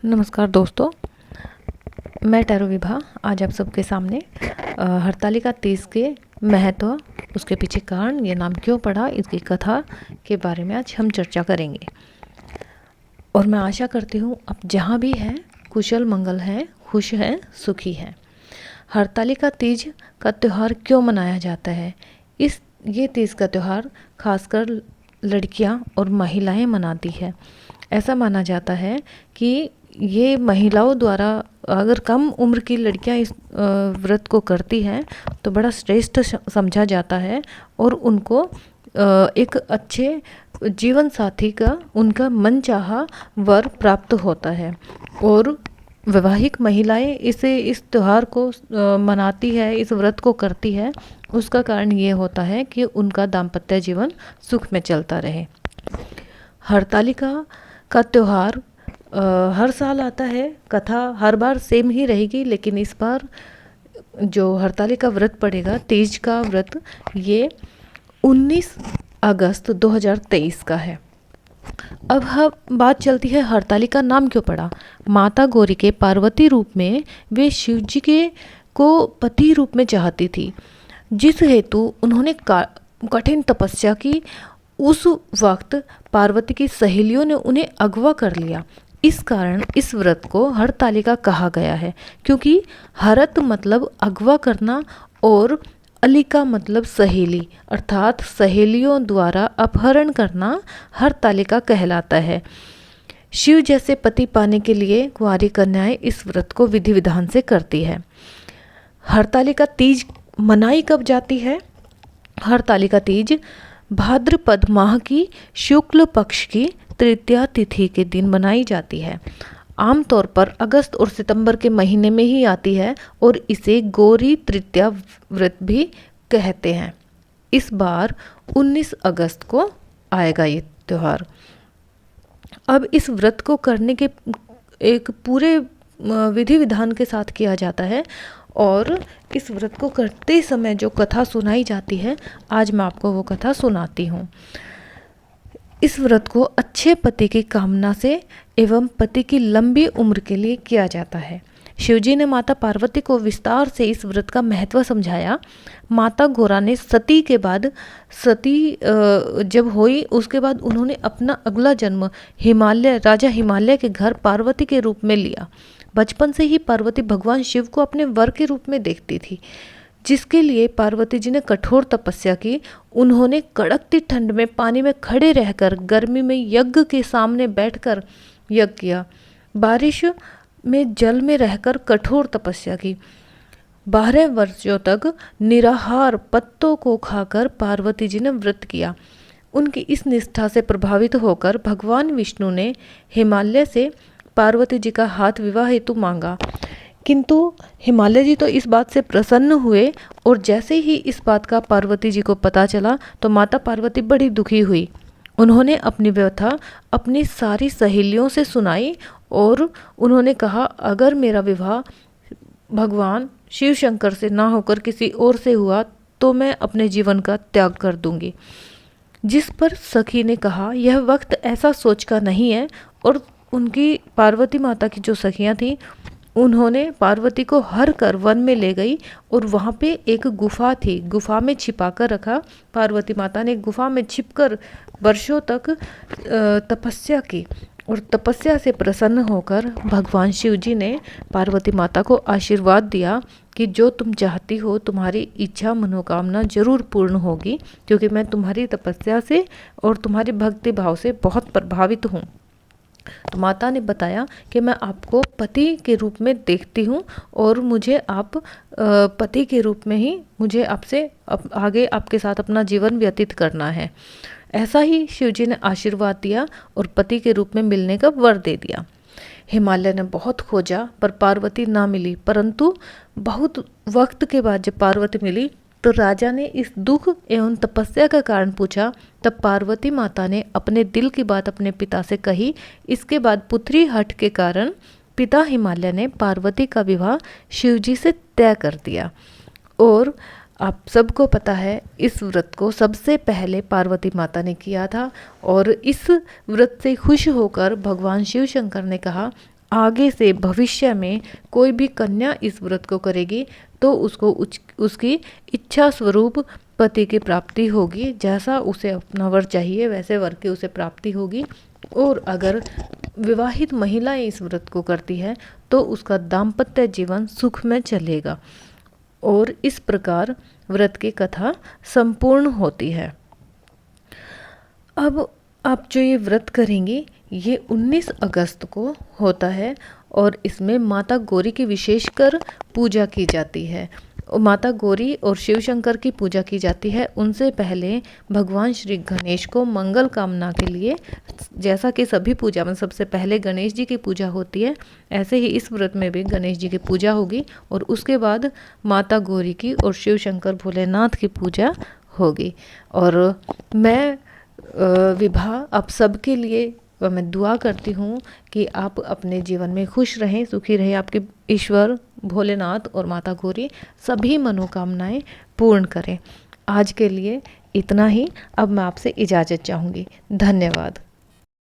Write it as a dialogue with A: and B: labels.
A: नमस्कार दोस्तों, मैं टैरो विभा आज आप सबके सामने हरतालिका तीज के महत्व, उसके पीछे कारण, ये नाम क्यों पड़ा, इसकी कथा के बारे में आज हम चर्चा करेंगे। और मैं आशा करती हूँ आप जहाँ भी हैं कुशल मंगल हैं, खुश हैं, सुखी हैं। हरतालिका तीज का त्यौहार क्यों मनाया जाता है? ये तीज का त्यौहार खासकर लड़कियाँ और महिलाएं मनाती है। ऐसा माना जाता है कि ये महिलाओं द्वारा, अगर कम उम्र की लड़कियां इस व्रत को करती हैं तो बड़ा श्रेष्ठ समझा जाता है और उनको एक अच्छे जीवन साथी का उनका मनचाहा वर प्राप्त होता है। और वैवाहिक महिलाएं इस त्यौहार को मनाती है, इस व्रत को करती है, उसका कारण ये होता है कि उनका दाम्पत्य जीवन सुख में चलता रहे। हरतालिका का त्यौहार हर साल आता है। कथा हर बार सेम ही रहेगी, लेकिन इस बार जो हरतालिका व्रत पड़ेगा, तीज का व्रत, ये 19 अगस्त 2023 का है। अब बात चलती है हरतालिका नाम क्यों पड़ा। माता गौरी के पार्वती रूप में वे शिव जी को पति रूप में चाहती थी, जिस हेतु उन्होंने कठिन तपस्या की। उस वक्त पार्वती की सहेलियों ने उन्हें अगवा कर लिया। इस कारण इस व्रत को हरतालिका कहा गया है, क्योंकि हरत मतलब अगवा करना और अलिका मतलब सहेली, अर्थात सहेलियों द्वारा अपहरण करना हरतालिका कहलाता है। शिव जैसे पति पाने के लिए कुंवारी कन्याएं इस व्रत को विधि विधान से करती है। हरतालिका तीज मनाई कब जाती है? हरतालिका तीज भाद्रपद माह की शुक्ल पक्ष की तृतीया तिथि के दिन मनाई जाती है। आमतौर पर अगस्त और सितंबर के महीने में ही आती है और इसे गौरी तृतीया व्रत भी कहते हैं। इस बार 19 अगस्त को आएगा ये त्यौहार। अब इस व्रत को करने के एक पूरे विधि विधान के साथ किया जाता है और इस व्रत को करते समय जो कथा सुनाई जाती है, आज मैं आपको वो कथा सुनाती हूँ। इस व्रत को अच्छे पति की कामना से एवं पति की लंबी उम्र के लिए किया जाता है। शिवजी ने माता पार्वती को विस्तार से इस व्रत का महत्व समझाया। माता गौरा ने सती जब हुई, उसके बाद उन्होंने अपना अगला जन्म राजा हिमालय के घर पार्वती के रूप में लिया। बचपन से ही पार्वती भगवान शिव को अपने वर के रूप में देखती थी, जिसके लिए पार्वती जी ने कठोर तपस्या की। उन्होंने कड़कती ठंड में पानी में खड़े रहकर, गर्मी में यज्ञ के सामने बैठकर यज्ञ किया, बारिश में जल में रहकर कठोर तपस्या की। 12 वर्षों तक निराहार पत्तों को खाकर पार्वती जी ने व्रत किया। उनकी इस निष्ठा से प्रभावित होकर भगवान विष्णु ने हिमालय से पार्वती जी का हाथ विवाह हेतु मांगा, किंतु हिमालय जी तो इस बात से प्रसन्न हुए और जैसे ही इस बात का पार्वती जी को पता चला तो माता पार्वती बड़ी दुखी हुई। उन्होंने अपनी व्यथा अपनी सारी सहेलियों से सुनाई और उन्होंने कहा, अगर मेरा विवाह भगवान शिव शंकर से ना होकर किसी और से हुआ तो मैं अपने जीवन का त्याग कर दूंगी। जिस पर सखी ने कहा, यह वक्त ऐसा सोच का नहीं है। और उनकी पार्वती माता की जो सखियां थी, उन्होंने पार्वती को हर कर वन में ले गई और वहाँ पे एक गुफा थी, गुफा में छिपा कर रखा। पार्वती माता ने गुफा में छिपकर वर्षों तक तपस्या की और तपस्या से प्रसन्न होकर भगवान शिव जी ने पार्वती माता को आशीर्वाद दिया कि जो तुम चाहती हो, तुम्हारी इच्छा मनोकामना जरूर पूर्ण होगी, क्योंकि मैं तुम्हारी तपस्या से और तुम्हारे भक्ति भाव से बहुत प्रभावित हूँ। तो माता ने बताया कि मैं आपको पति के रूप में देखती हूँ और मुझे आप पति के रूप में ही मुझे आपसे आगे आपके साथ अपना जीवन व्यतीत करना है। ऐसा ही शिवजी ने आशीर्वाद दिया और पति के रूप में मिलने का वर दे दिया। हिमालय ने बहुत खोजा पर पार्वती ना मिली, परंतु बहुत वक्त के बाद जब पार्वती मिली तो राजा ने इस दुख एवं तपस्या का कारण पूछा। तब पार्वती माता ने अपने दिल की बात अपने पिता से कही। इसके बाद पुत्री हट के कारण पिता हिमालय ने पार्वती का विवाह शिवजी से तय कर दिया। और आप सबको पता है, इस व्रत को सबसे पहले पार्वती माता ने किया था और इस व्रत से खुश होकर भगवान शिव शंकर ने कहा, आगे से भविष्य में कोई भी कन्या इस व्रत को करेगी तो उसको उसकी इच्छा स्वरूप पति की प्राप्ति होगी। जैसा उसे अपना वर चाहिए वैसे वर की उसे प्राप्ति होगी। और अगर विवाहित महिलाएं इस व्रत को करती है तो उसका दाम्पत्य जीवन सुख में चलेगा। और इस प्रकार व्रत की कथा संपूर्ण होती है। अब आप जो ये व्रत करेंगे ये 19 अगस्त को होता है और इसमें माता गौरी की विशेषकर पूजा की जाती है। माता गौरी और शिव शंकर की पूजा की जाती है। उनसे पहले भगवान श्री गणेश को मंगल कामना के लिए, जैसा कि सभी पूजा में सबसे पहले गणेश जी की पूजा होती है, ऐसे ही इस व्रत में भी गणेश जी की पूजा होगी और उसके बाद माता गौरी की और शिव शंकर भोलेनाथ की पूजा होगी। और मैं विभा आप सबके लिए मैं दुआ करती हूँ कि आप अपने जीवन में खुश रहें, सुखी रहें। आपके ईश्वर भोलेनाथ और माता गौरी सभी मनोकामनाएं पूर्ण करें। आज के लिए इतना ही। अब मैं आपसे इजाज़त चाहूँगी। धन्यवाद।